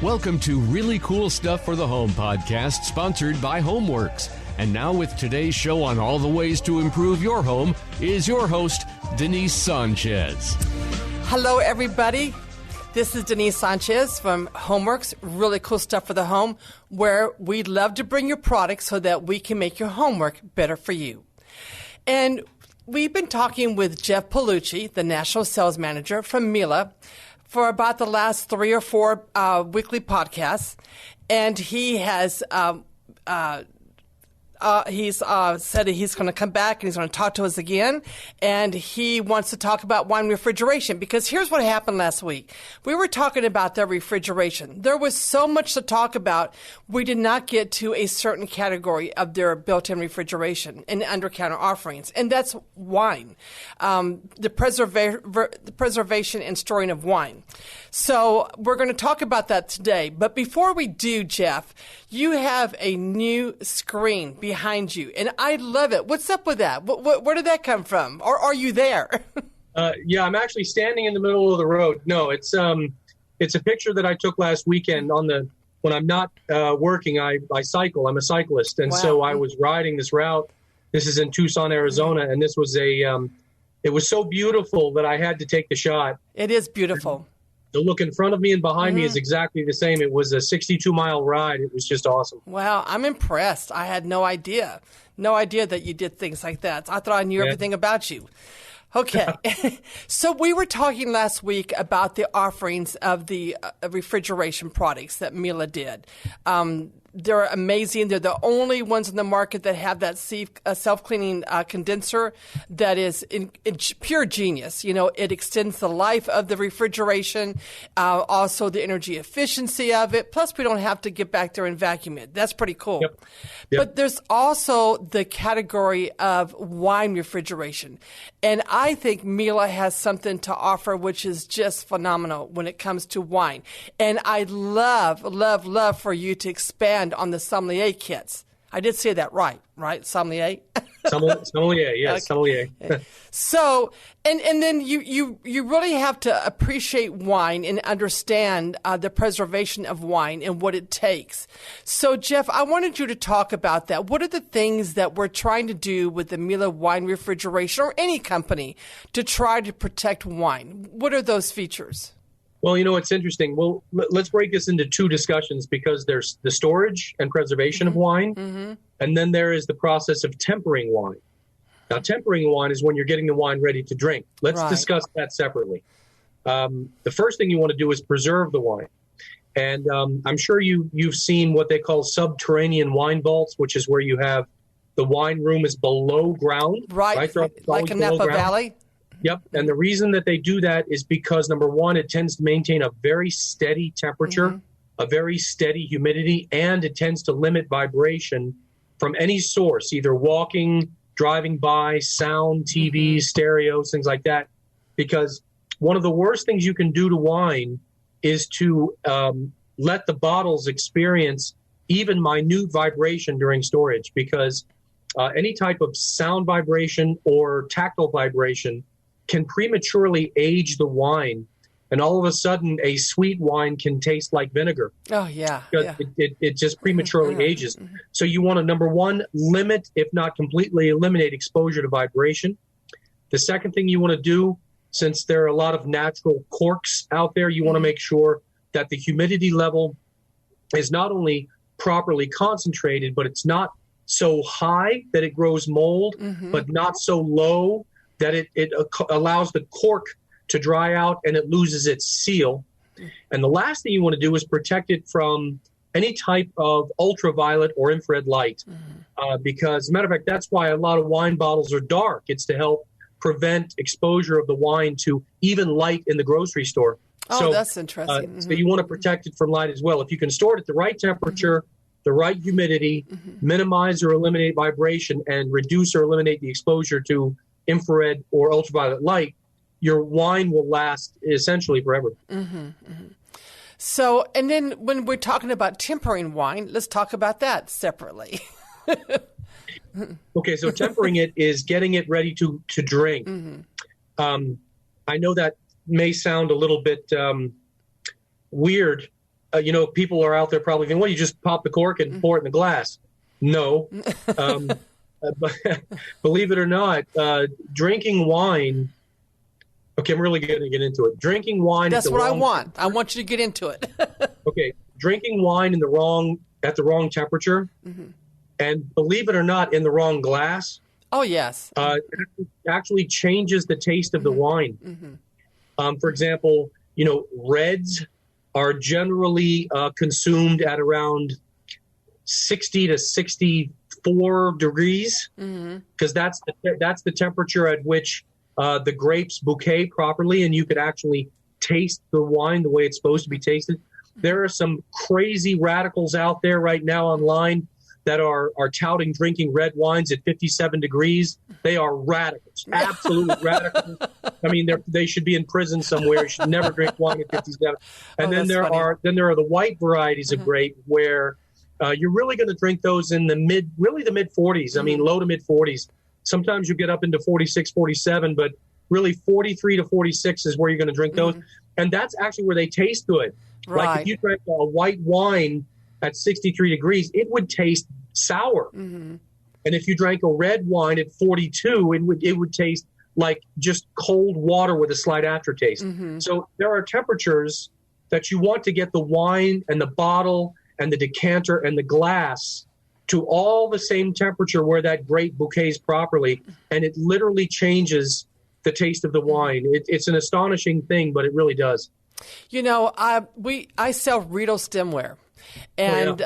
Welcome to Really Cool Stuff for the Home podcast, sponsored by HomeWorks. And now with today's show on all the ways to improve your home is your host, Denise Sanchez. Hello, everybody. This is Denise Sanchez from HomeWorks, Really Cool Stuff for the Home, where we'd love to bring your products so that we can make your homework better for you. And we've been talking with Jeff Polucci, the National Sales Manager from Miele, for about the last 3 or 4 weekly podcasts, and he has said that he's going to come back and he's going to talk to us again, and he wants to talk about wine refrigeration, because here's what happened last week. We were talking about their refrigeration. There was so much to talk about, we did not get to a certain category of their built-in refrigeration and under-counter offerings, and that's wine, the preservation and storing of wine. So we're going to talk about that today. But before we do, Jeff, you have a new screen behind you, and I love it. What's up with that? Where did that come from? Or are you there? Yeah, I'm actually standing in the middle of the road. No, it's a picture that I took last weekend when I'm not working. I cycle. I'm a cyclist, and So I was riding this route. This is in Tucson, Arizona, and this was it was so beautiful that I had to take the shot. It is beautiful. The look in front of me and behind me is exactly the same. It was a 62-mile ride. It was just awesome. Wow, I'm impressed. I had no idea that you did things like that. I thought I knew everything about you. Okay, so we were talking last week about the offerings of the refrigeration products that Miele did. They're amazing. They're the only ones in the market that have that self-cleaning condenser that is in pure genius. You know, it extends the life of the refrigeration, also the energy efficiency of it. Plus, we don't have to get back there and vacuum it. That's pretty cool. Yep. But there's also the category of wine refrigeration. And I think Miele has something to offer which is just phenomenal when it comes to wine. And I'd love for you to expand on the sommelier kits. I did say that right? Sommelier? Sommelier, yes, okay. Sommelier. So, and then you really have to appreciate wine and understand the preservation of wine and what it takes. So, Jeff, I wanted you to talk about that. What are the things that we're trying to do with the Miele Wine Refrigeration, or any company, to try to protect wine? What are those features? Well, you know, it's interesting. Well, let's break this into 2 discussions, because there's the storage and preservation of wine, and then there is the process of tempering wine. Now, tempering wine is when you're getting the wine ready to drink. Let's discuss that separately. The first thing you want to do is preserve the wine. And I'm sure you've seen what they call subterranean wine vaults, which is where you have the wine room is below ground. Right, like a Napa Valley. Yep. And the reason that they do that is because, number one, it tends to maintain a very steady temperature, a very steady humidity, and it tends to limit vibration from any source, either walking, driving by, sound, TV, stereos, things like that. Because one of the worst things you can do to wine is to let the bottles experience even minute vibration during storage, because any type of sound vibration or tactile vibration can prematurely age the wine, and all of a sudden a sweet wine can taste like vinegar. Oh, yeah. It just prematurely ages. So you want to, number one, limit, if not completely eliminate, exposure to vibration. The second thing you want to do, since there are a lot of natural corks out there, you want to make sure that the humidity level is not only properly concentrated, but it's not so high that it grows mold, but not so low that it allows the cork to dry out and it loses its seal. And the last thing you want to do is protect it from any type of ultraviolet or infrared light. Because, as a matter of fact, that's why a lot of wine bottles are dark. It's to help prevent exposure of the wine to even light in the grocery store. Oh, so, that's interesting. So you want to protect it from light as well. If you can store it at the right temperature, the right humidity, minimize or eliminate vibration, and reduce or eliminate the exposure to infrared or ultraviolet light, your wine will last essentially forever. So, and then when we're talking about tempering wine, let's talk about that separately. Okay, so tempering it is getting it ready to drink. I know that may sound a little bit weird people are out there probably thinking, well, you just pop the cork and pour it in the glass. No. But believe it or not, drinking wine. Okay, I'm really going to get into it. Drinking wine. That's what I want. I want you to get into it. Okay, drinking wine at the wrong temperature, and believe it or not, in the wrong glass. Oh yes. Actually changes the taste of the wine. For example, reds are generally consumed at around 60 to 64 degrees, because that's the temperature at which the grapes bouquet properly, and you could actually taste the wine the way it's supposed to be tasted. There are some crazy radicals out there right now online that are touting drinking red wines at 57 degrees. They are radicals, absolute radicals. I mean, they should be in prison somewhere. You should never drink wine at 57. And then there are the white varieties of grape where you're really going to drink those in the mid 40s. I mean, low to mid 40s. Sometimes you get up into 46, 47, but really 43 to 46 is where you're going to drink those. And that's actually where they taste good. Right. Like if you drank a white wine at 63 degrees, it would taste sour. And if you drank a red wine at 42, it would taste like just cold water with a slight aftertaste. So there are temperatures that you want to get the wine and the bottle and the decanter and the glass to all the same temperature where that grape bouquets properly, and it literally changes the taste of the wine. It's an astonishing thing, but it really does. I sell Riedel stemware. And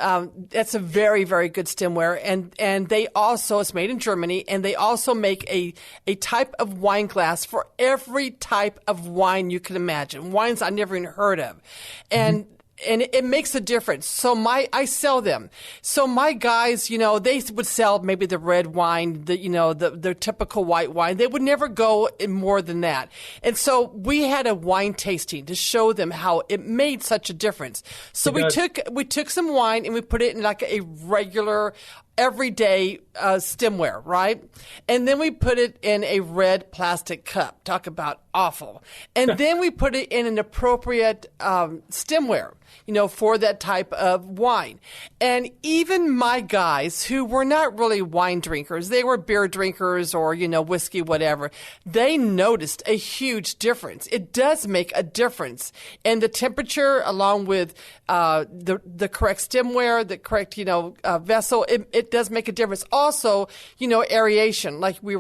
that's a very, very good stemware. And they also, it's made in Germany, and they also make a type of wine glass for every type of wine you can imagine. Wines I never even heard of. And it makes a difference. So I sell them. So my guys, they would sell maybe the red wine, the typical white wine. They would never go in more than that. And so we had a wine tasting to show them how it made such a difference. So we took some wine and we put it in like a regular everyday stemware, right? And then we put it in a red plastic cup. Talk about awful. And then we put it in an appropriate stemware, for that type of wine. And even my guys who were not really wine drinkers, they were beer drinkers or, whiskey, whatever, they noticed a huge difference. It does make a difference. And the temperature along with the correct stemware, the correct, vessel, it does make a difference. Also, aeration, like you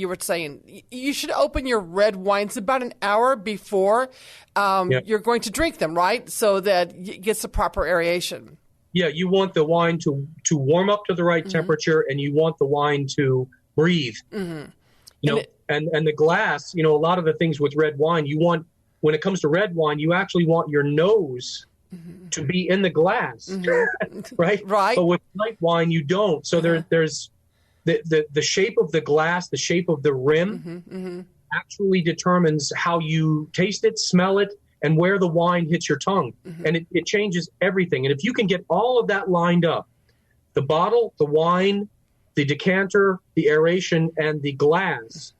were saying, you should open your red wines about an hour before you're going to drink them, right? So that it gets the proper aeration. Yeah, you want the wine to warm up to the right temperature, and you want the wine to breathe. And the glass, a lot of the things with red wine, when it comes to red wine, you actually want your nose to be in the glass, right? Right. But with white wine, you don't. So there's the shape of the glass, the shape of the rim actually determines how you taste it, smell it, and where the wine hits your tongue. And it changes everything. And if you can get all of that lined up, the bottle, the wine, the decanter, the aeration, and the glass,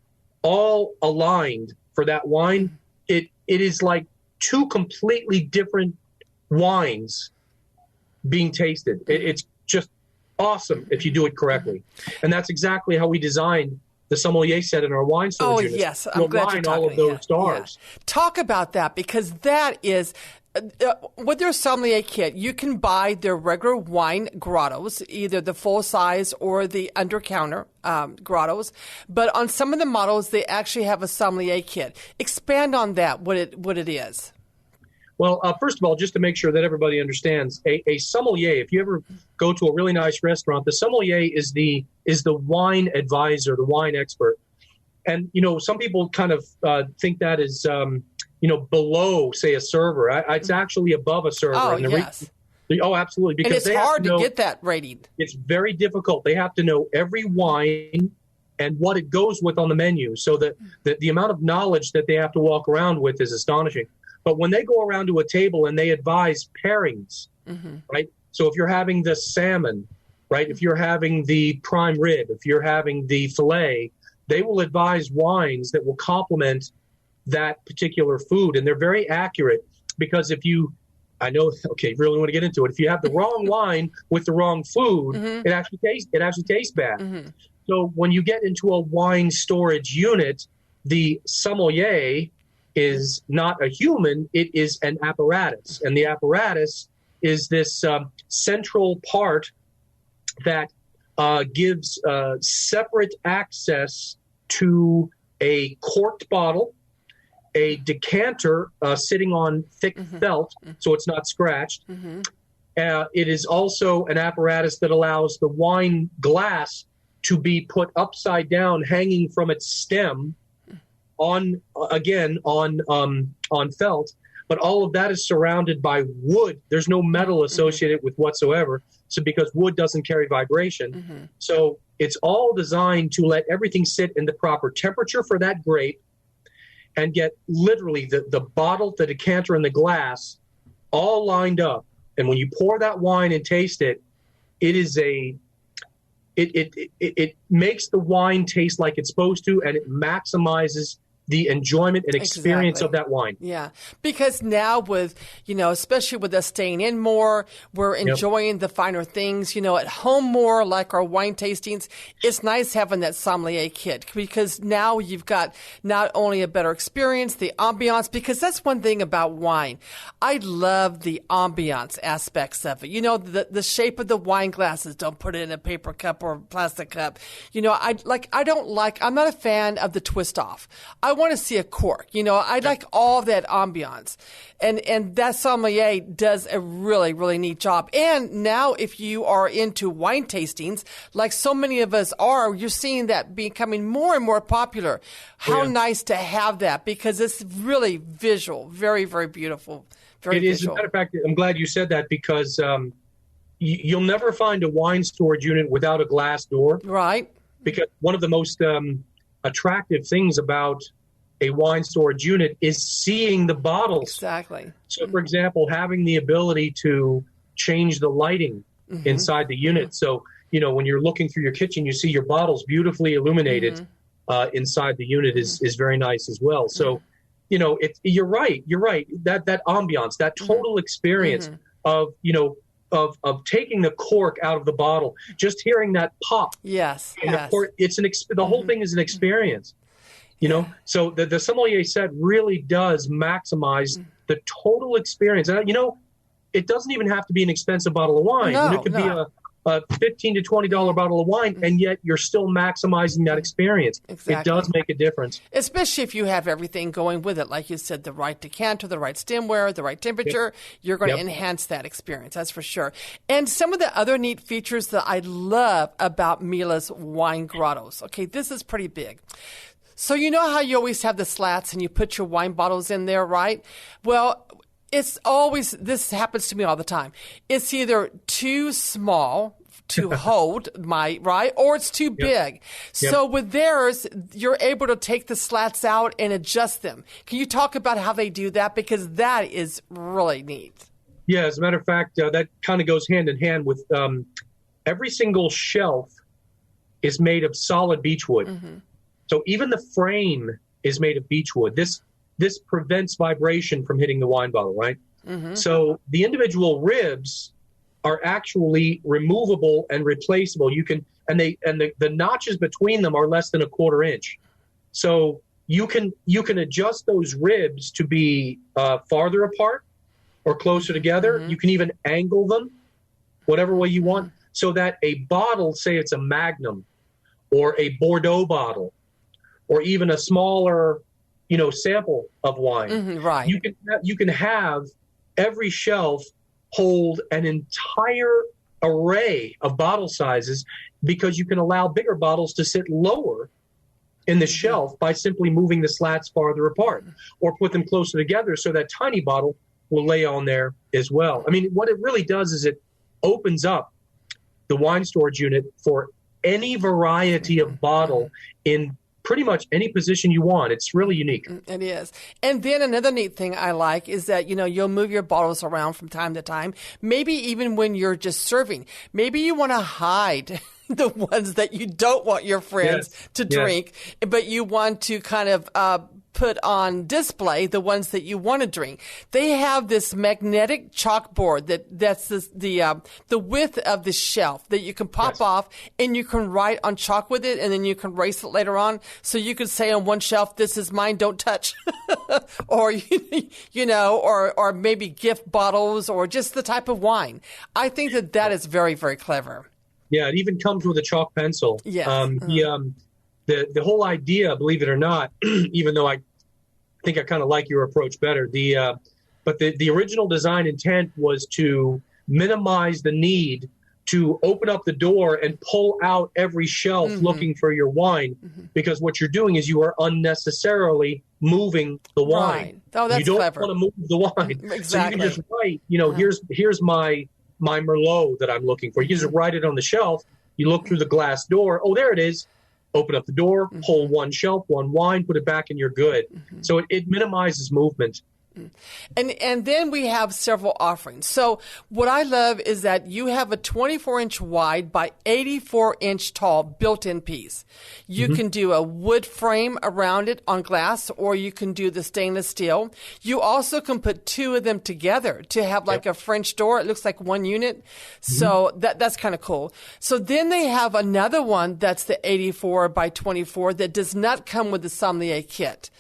all aligned for that wine, it is like two completely different wines being tasted. It's just awesome if you do it correctly. And that's exactly how we designed the sommelier set in our wine storage units. Oh, yes. I'm glad you're talking. All of those stars. Yeah. Talk about that, because that is with their sommelier kit, you can buy their regular wine grottos, either the full size or the under counter grottos. But on some of the models, they actually have a sommelier kit. Expand on that, what it is. Well, first of all, just to make sure that everybody understands, a sommelier, if you ever go to a really nice restaurant, the sommelier is the wine advisor, the wine expert. And, some people kind of think that is, below, say, a server. It's actually above a server. Oh, and yes. Absolutely. Because and it's hard to get that rating. It's very difficult. They have to know every wine and what it goes with on the menu. So that the amount of knowledge that they have to walk around with is astonishing. But when they go around to a table and they advise pairings, right? So if you're having the salmon, right? If you're having the prime rib, if you're having the filet, they will advise wines that will complement that particular food. And they're very accurate, because if you I know. Okay, really want to get into it. If you have the wrong wine with the wrong food, it actually tastes bad. So when you get into a wine storage unit, the sommelier is not a human; it is an apparatus, and the apparatus is this central part that gives separate access to a corked bottle, a decanter sitting on thick felt so it's not scratched. It is also an apparatus that allows the wine glass to be put upside down, hanging from its stem on felt. But all of that is surrounded by wood. There's no metal associated with whatsoever. So because wood doesn't carry vibration. So it's all designed to let everything sit in the proper temperature for that grape and get literally the bottle, the decanter, and the glass all lined up. And when you pour that wine and taste it, it makes the wine taste like it's supposed to, and it maximizes the enjoyment and experience of that wine. Yeah. Because now with, especially with us staying in more, we're enjoying the finer things, at home more, like our wine tastings. It's nice having that sommelier kit because now you've got not only a better experience, the ambiance, because that's one thing about wine. I love the ambiance aspects of it. The shape of the wine glasses. Don't put it in a paper cup or plastic cup. I'm not a fan of the twist off. I want to see a cork. I like all that ambiance. And that sommelier does a really, really neat job. And now if you are into wine tastings, like so many of us are, you're seeing that becoming more and more popular. How nice to have that, because it's really visual, very, very beautiful. Very visual. As a matter of fact, I'm glad you said that because you'll never find a wine storage unit without a glass door. Right. Because one of the most attractive things about a wine storage unit is seeing the bottles. Exactly. So, for example, having the ability to change the lighting inside the unit. So, when you're looking through your kitchen, you see your bottles beautifully illuminated inside the unit is very nice as well. So, you're right. That ambiance, that total experience of taking the cork out of the bottle, just hearing that pop. Yes. Of course, the whole thing is an experience. So the sommelier set really does maximize the total experience. And, it doesn't even have to be an expensive bottle of wine. It could be a $15 to $20 bottle of wine, and yet you're still maximizing that experience. Exactly. It does make a difference. Especially if you have everything going with it. Like you said, the right decanter, the right stemware, the right temperature, you're going to enhance that experience, that's for sure. And some of the other neat features that I love about Miele's wine grottos. Okay, this is pretty big. So you know how you always have the slats and you put your wine bottles in there, right? Well, this happens to me all the time. It's either too small to hold or it's too big. So with theirs, you're able to take the slats out and adjust them. Can you talk about how they do that? Because that is really neat. Yeah, as a matter of fact, that kind of goes hand in hand with every single shelf is made of solid beechwood. So even the frame is made of beechwood. This prevents vibration from hitting the wine bottle, right? So the individual ribs are actually removable and replaceable. The notches between them are less than a quarter inch. So you can adjust those ribs to be farther apart or closer together. You can even angle them whatever way you want, so that a bottle, say it's a Magnum or a Bordeaux bottle, or even a smaller, sample of wine. Right. You can have every shelf hold an entire array of bottle sizes, because you can allow bigger bottles to sit lower in the shelf by simply moving the slats farther apart, or put them closer together so that tiny bottle will lay on there as well. I mean, what it really does is it opens up the wine storage unit for any variety of bottle in pretty much any position you want. It's really unique. It is. And then another neat thing I like is that, you'll move your bottles around from time to time, maybe even when you're just serving. Maybe you want to hide the ones that you don't want your friends to drink, but you want to kind of put on display the ones that you want to drink. They have this magnetic chalkboard that's the width of the shelf that you can pop off, and you can write on chalk with it, and then you can erase it later on. So you could say on one shelf, "This is mine, don't touch," or or maybe gift bottles, or just the type of wine. I think that is very, very clever. Yeah, it even comes with a chalk pencil. Yes. The whole idea, believe it or not, even though I think I kind of like your approach better, but the original design intent was to minimize the need to open up the door and pull out every shelf looking for your wine, because what you're doing is you are unnecessarily moving the wine. Right. Oh, that's you don't clever. want to move the wine. Exactly. So you can just write, here's my Merlot that I'm looking for. You just write it on the shelf. You look through the glass door. Oh, there it is. Open up the door, pull one shelf, one wine, put it back, and you're good. So it minimizes movement. And then we have several offerings. So what I love is that you have a 24-inch wide by 84-inch tall built-in piece. You can do a wood frame around it on glass, or you can do the stainless steel. You also can put two of them together to have like a French door. It looks like one unit. So that's kind of cool. So then they have another one that's the 84 by 24 that does not come with the sommelier kit.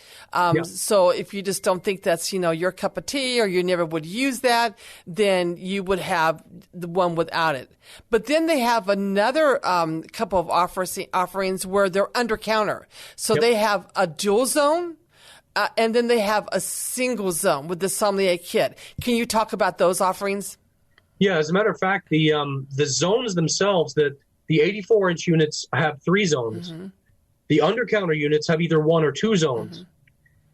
So if you just don't think that's, your cup of tea, or you never would use that, then you would have the one without it. But then they have another couple of offerings where they're under counter. So they have a dual zone, and then they have a single zone with the sommelier kit. Can you talk about those offerings? Yeah, as a matter of fact, the zones themselves, the 84-inch units have 3 zones. The under counter units have either 1 or 2 zones.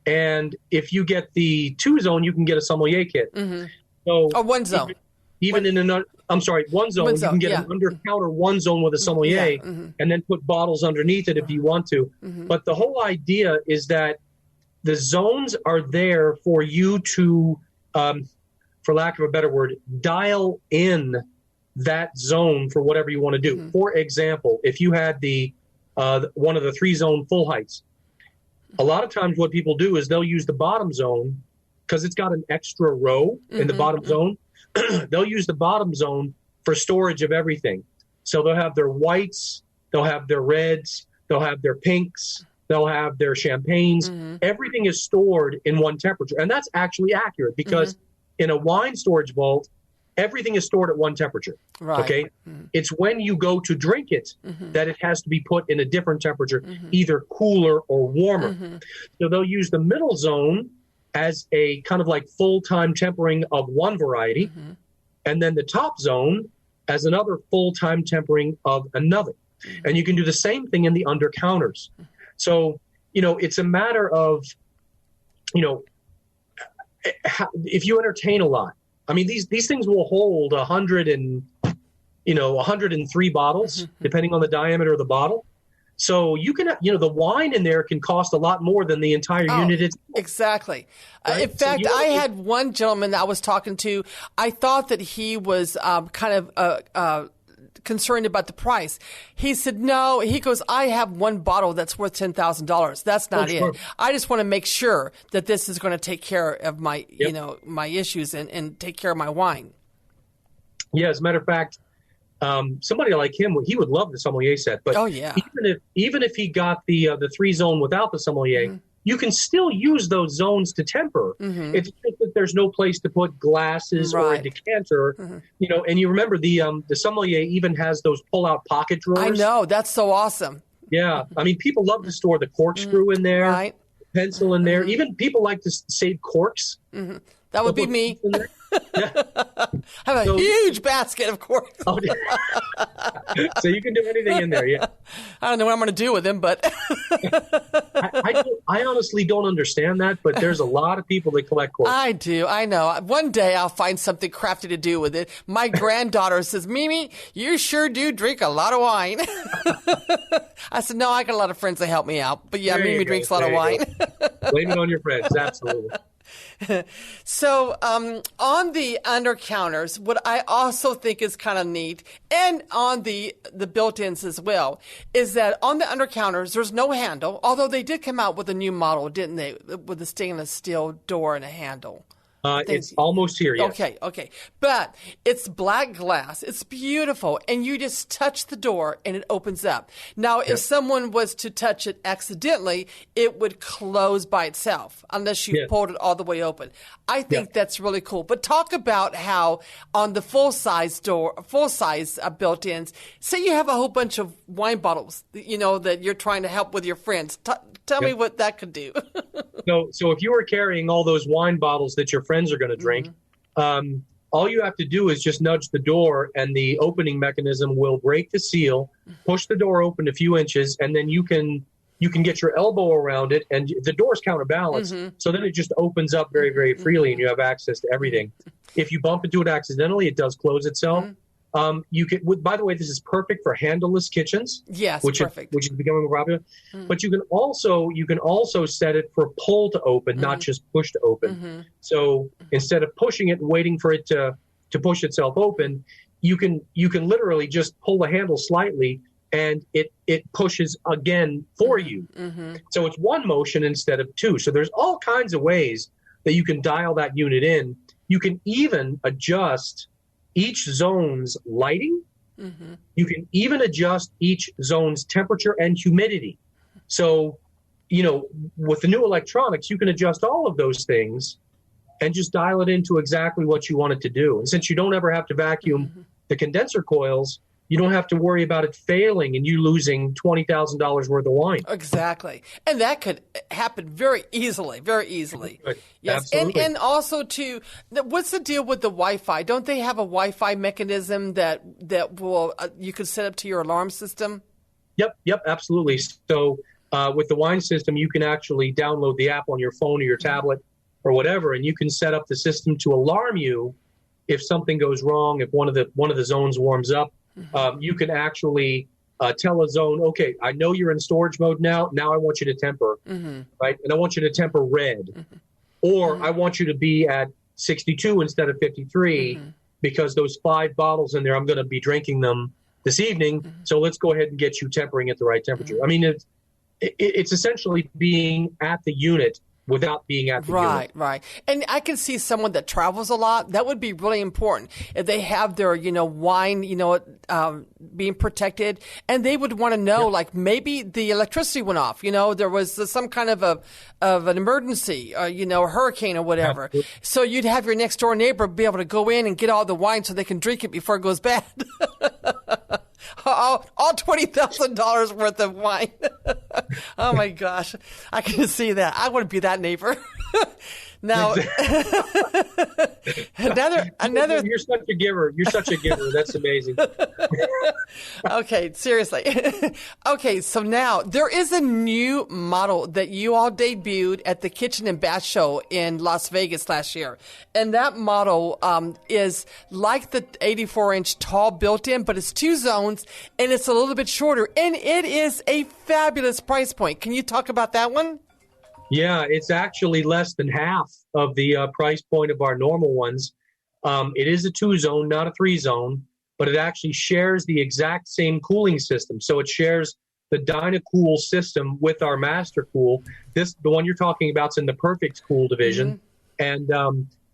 And if you get the 2 zone, you can get a sommelier kit. So one zone. One zone. You can get an under counter 1 zone with a sommelier, and then put bottles underneath it if you want to. But the whole idea is that the zones are there for you to, for lack of a better word, dial in that zone for whatever you want to do. For example, if you had the one of the 3 zone full heights, a lot of times what people do is they'll use the bottom zone because it's got an extra row in the bottom zone. They'll use the bottom zone for storage of everything. So they'll have their whites, they'll have their reds, they'll have their pinks, they'll have their champagnes. Everything is stored in one temperature. And that's actually accurate because in a wine storage vault, everything is stored at one temperature. Right. Okay. It's when you go to drink it that it has to be put in a different temperature, either cooler or warmer. So they'll use the middle zone as a kind of like full-time tempering of one variety, and then the top zone as another full-time tempering of another. And you can do the same thing in the under counters. So, it's a matter of, if you entertain a lot. I mean, these things will hold 103 bottles, depending on the diameter of the bottle. So you can, the wine in there can cost a lot more than the entire unit itself. Exactly. Right? In fact, I had one gentleman that I was talking to. I thought that he was kind of concerned about the price. He said, no, he goes, I have one bottle that's worth $10,000. That's not it. I just want to make sure that this is going to take care of my, my issues and take care of my wine. Yeah. As a matter of fact, somebody like him, he would love the sommelier set, but even if he got the 3 zone without the sommelier, you can still use those zones to temper. It's just that there's no place to put glasses or a decanter, and you remember the sommelier even has those pull-out pocket drawers. I know. That's so awesome. Yeah. I mean, people love to store the corkscrew in there, pencil in there. Even people like to save corks. That would be me. I have a huge basket of corks. So you can do anything in there, yeah. I don't know what I'm going to do with them, but I honestly don't understand that, but there's a lot of people that collect corks. I do. I know. One day I'll find something crafty to do with it. My granddaughter says, Mimi, you sure do drink a lot of wine. I said, no, I got a lot of friends that help me out. But yeah, Mimi drinks a lot of wine. Blame it on your friends. Absolutely. So on the under counters, what I also think is kind of neat, and on the built-ins as well, is that on the under counters, there's no handle, although they did come out with a new model, didn't they, with a stainless steel door and a handle. It's almost here, yes. Okay. But it's black glass. It's beautiful. And you just touch the door and it opens up. Now, if someone was to touch it accidentally, it would close by itself unless you pulled it all the way open. I think that's really cool. But talk about how on the full-size built-ins, say you have a whole bunch of wine bottles, that you're trying to help with your friends. Tell me what that could do. So if you were carrying all those wine bottles that your friends are going to drink, all you have to do is just nudge the door, and the opening mechanism will break the seal, push the door open a few inches, and then you can get your elbow around it, and the door's counterbalanced. So then it just opens up very, very freely, and you have access to everything. If you bump into it accidentally, it does close itself. You can. By the way, this is perfect for handleless kitchens. Yes, which perfect. Which is becoming more popular. But you can also set it for pull to open, not just push to open. So instead of pushing it and waiting for it to push itself open, you can literally just pull the handle slightly, and it pushes again for you. So it's one motion instead of two. So there's all kinds of ways that you can dial that unit in. You can even adjust each zone's lighting. You can even adjust each zone's temperature and humidity. So, with the new electronics, you can adjust all of those things and just dial it into exactly what you want it to do. And since you don't ever have to vacuum the condenser coils, you don't have to worry about it failing and you losing $20,000 worth of wine. Exactly. And that could happen very easily. Right. Yes. Absolutely. And also, too, what's the deal with the Wi-Fi? Don't they have a Wi-Fi mechanism that will you could set up to your alarm system? Yep, absolutely. So with the wine system, you can actually download the app on your phone or your tablet or whatever, and you can set up the system to alarm you if something goes wrong, if one of the zones warms up. You can actually tell a zone, okay, I know you're in storage mode now. Now I want you to temper, right? And I want you to temper red. Or I want you to be at 62 instead of 53 because those 5 bottles in there, I'm going to be drinking them this evening. So let's go ahead and get you tempering at the right temperature. I mean, it's essentially being at the unit without being at the unit. Right. And I can see someone that travels a lot. That would be really important if they have their, wine, being protected, and they would want to know, like maybe the electricity went off. There was some kind of an emergency, a hurricane or whatever. Absolutely. So you'd have your next door neighbor be able to go in and get all the wine so they can drink it before it goes bad. all $20,000 worth of wine. Oh my gosh, I can see that. I want to be that neighbor. Now, another. You're such a giver. That's amazing. Okay, seriously. Okay, so now there is a new model that you all debuted at the Kitchen and Bath Show in Las Vegas last year. And that model is like the 84-inch tall built-in, but it's 2 zones, and it's a little bit shorter. And it is a fabulous price point. Can you talk about that one? Yeah, it's actually less than half of the price point of our normal ones. It is a 2-zone, not a 3-zone, but it actually shares the exact same cooling system. So it shares the DynaCool system with our Master Cool. The one you're talking about is in the Perfect Cool division, and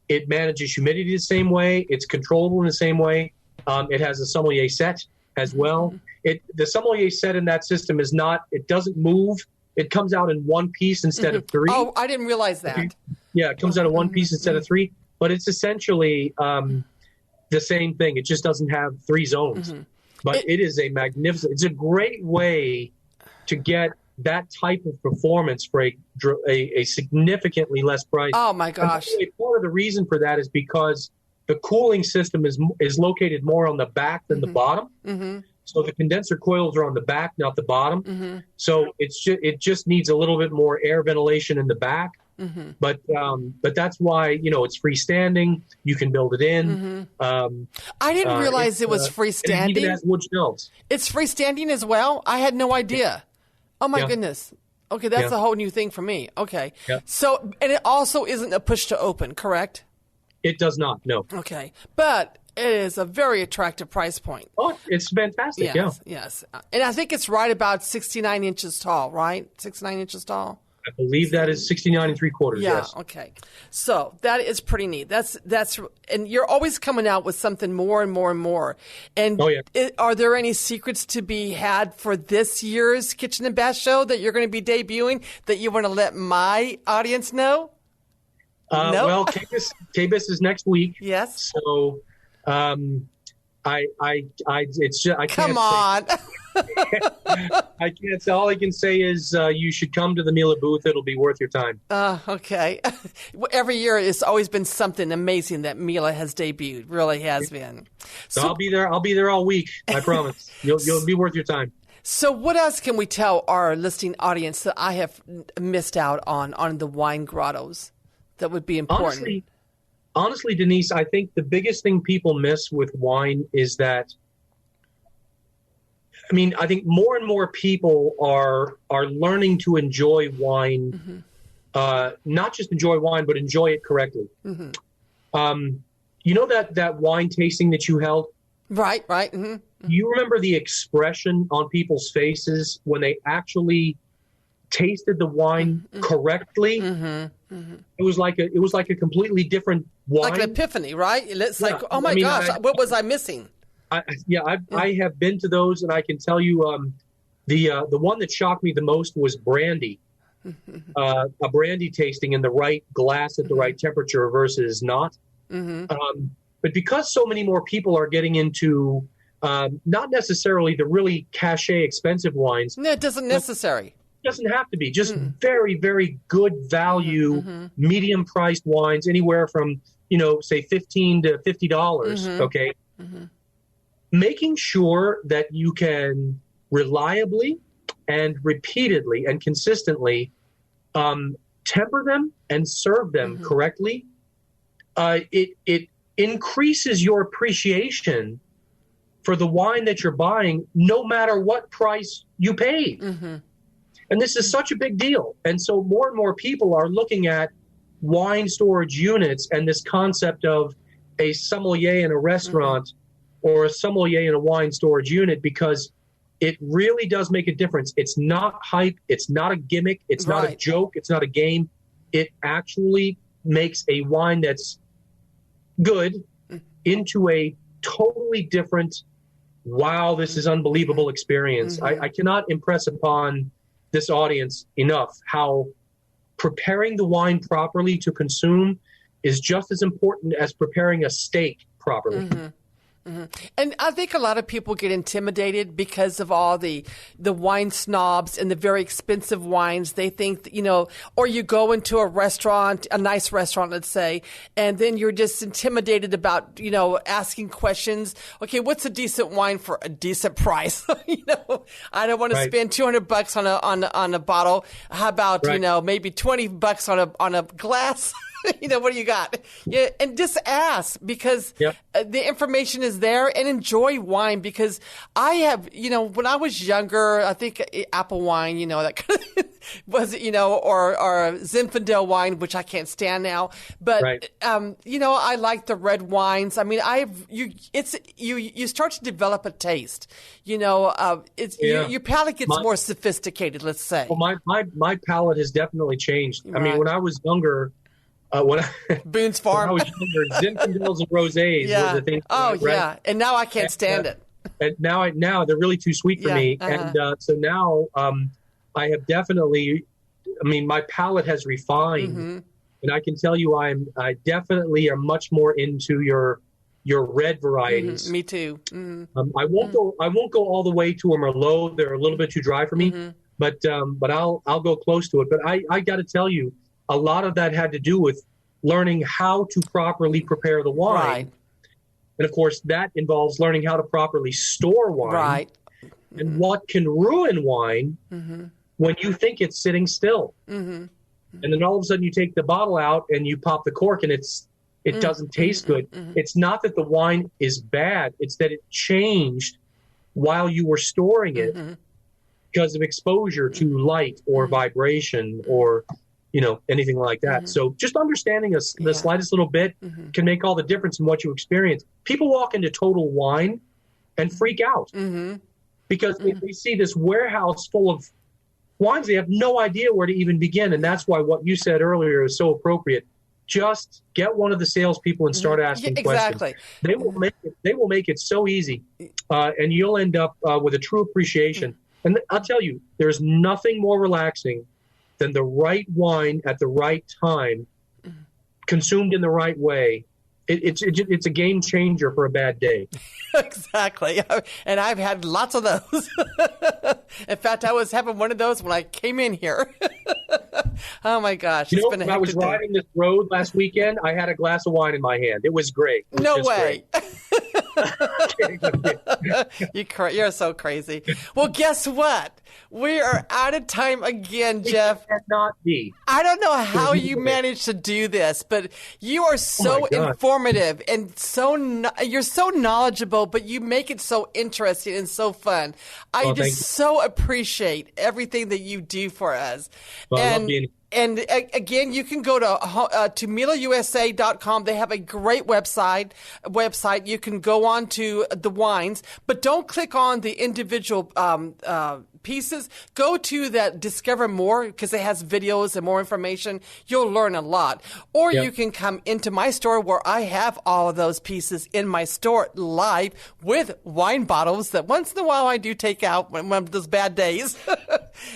it manages humidity the same way. It's controllable in the same way. It has a sommelier set as well. The sommelier set in that system it doesn't move. It comes out in one piece instead of 3. Oh, I didn't realize that. Yeah, it comes out in one piece instead of 3, but it's essentially the same thing. It just doesn't have 3 zones. But it is a magnificent, it's a great way to get that type of performance for a significantly less price. Oh my gosh. And part of the reason for that is because the cooling system is located more on the back than the bottom. So the condenser coils are on the back, not the bottom. So it just needs a little bit more air ventilation in the back. But that's why it's freestanding. You can build it in. I didn't realize it was freestanding. It even has wood shelves. It's freestanding as well. I had no idea. Oh my goodness. Okay, that's a whole new thing for me. Okay. Yeah. So, and it also isn't a push to open, correct? It does not, no. Okay. But it is a very attractive price point. Oh, it's fantastic, Yes. And I think it's right about 69 inches tall, right? 69 inches tall? I believe that is 69 3/4, yes. Okay. So that is pretty neat. That's and you're always coming out with something more and more and more. And are there any secrets to be had for this year's Kitchen and Bath Show that you're going to be debuting that you want to let my audience know? No? Well, KBIS is next week. Yes. So, it's just, I can't. Come on. I can't say. All I can say is you should come to the Miele booth. It'll be worth your time. Okay. Every year, it's always been something amazing that Miele has debuted. Really has been. So I'll be there. I'll be there all week. I promise. You'll be worth your time. So what else can we tell our listening audience that I have missed out on the wine grottos that would be important? Honestly, Denise, I think the biggest thing people miss with wine is that, I think more and more people are learning to enjoy wine, not just enjoy wine, but enjoy it correctly. Mm-hmm. You know that wine tasting that you held? Right. Mm-hmm. You remember the expression on people's faces when they actually tasted the wine correctly? Mm-hmm. Mm-hmm. It was like a completely different wine. Like an epiphany, right? It's like, oh my gosh, what was I missing? I have been to those, and I can tell you the one that shocked me the most was brandy. A brandy tasting in the right glass at the right temperature versus not. Mm-hmm. But because so many more people are getting into not necessarily the really cachet expensive wines. No, it doesn't necessary. It doesn't have to be. Just very, very good value, medium-priced wines, anywhere from, say $15 to $50, okay? Mm-hmm. Making sure that you can reliably and repeatedly and consistently temper them and serve them correctly, it increases your appreciation for the wine that you're buying, no matter what price you paid. Mm-hmm. And this is such a big deal. And so more and more people are looking at wine storage units and this concept of a sommelier in a restaurant or a sommelier in a wine storage unit, because it really does make a difference. It's not hype. It's not a gimmick. It's not a joke. It's not a game. It actually makes a wine that's good into a totally different, wow, this is unbelievable experience. I cannot impress upon this audience enough how preparing the wine properly to consume is just as important as preparing a steak properly. Mm-hmm. And I think a lot of people get intimidated because of all the wine snobs and the very expensive wines. They think, or you go into a restaurant, a nice restaurant, let's say, and then you're just intimidated about, asking questions. Okay, what's a decent wine for a decent price? I don't want to spend $200 on a bottle. How about, maybe $20 on a glass? What do you got? Yeah, and just ask, because the information is there, and enjoy wine, because I have, when I was younger, I think apple wine, that kind of was, or Zinfandel wine, which I can't stand now. But, I like the red wines. I mean, you start to develop a taste, your palate gets more sophisticated, let's say. Well, my palate has definitely changed. I mean, when I was younger, Boone's Farm. When I was younger, Zinfandels and rosés were the things. And now I can't stand it. And now they're really too sweet for me. And so now I have definitely. My palate has refined, and I can tell you, I definitely am much more into your red varieties. Me too. I won't go all the way to a Merlot. They're a little bit too dry for me. But I'll go close to it. But I got to tell you, a lot of that had to do with learning how to properly prepare the wine. Right. And, of course, that involves learning how to properly store wine. Right. And what can ruin wine when you think it's sitting still. And then all of a sudden you take the bottle out and you pop the cork and it doesn't taste good. It's not that the wine is bad. It's that it changed while you were storing it. because of exposure to light or vibration or, anything like that. So just understanding the slightest little bit can make all the difference in what you experience. People walk into Total Wine and freak out because they see this warehouse full of wines. They have no idea where to even begin. And that's why what you said earlier is so appropriate. Just get one of the salespeople and start asking questions. They will make it so easy, and you'll end up with a true appreciation. And I'll tell you, there's nothing more relaxing than the right wine at the right time, consumed in the right way. It's a game changer for a bad day. Exactly. And I've had lots of those. In fact, I was having one of those when I came in here. Oh, my gosh. When I was riding this road last weekend, I had a glass of wine in my hand. It was great. No way. You're so crazy. Well, guess what? We are out of time again, Jeff. It cannot be. I don't know how you managed to do this, but you are so informative and you're so knowledgeable, but you make it so interesting and so fun. I just so appreciate everything that you do for us. Well, I love being here. And again, you can go to mieleusa.com. They have a great website. You can go on to the wines, but don't click on the individual pieces. Go to that Discover More because it has videos and more information. You'll learn a lot. Or you can come into my store where I have all of those pieces in my store live with wine bottles that once in a while I do take out when those bad days.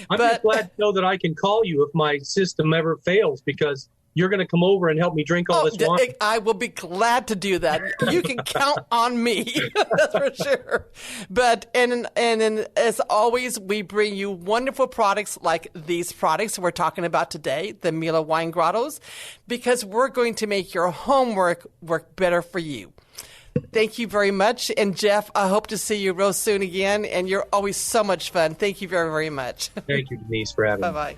I'm just glad to know that I can call you if my system ever fails because you're going to come over and help me drink all this wine. I will be glad to do that. You can count on me. That's for sure. But and as always, we bring you wonderful products like these products we're talking about today, the Miele Wine Grottos, because we're going to make your homework work better for you. Thank you very much. And Jeff, I hope to see you real soon again. And you're always so much fun. Thank you very, very much. Thank you, Denise, for having me. Bye-bye.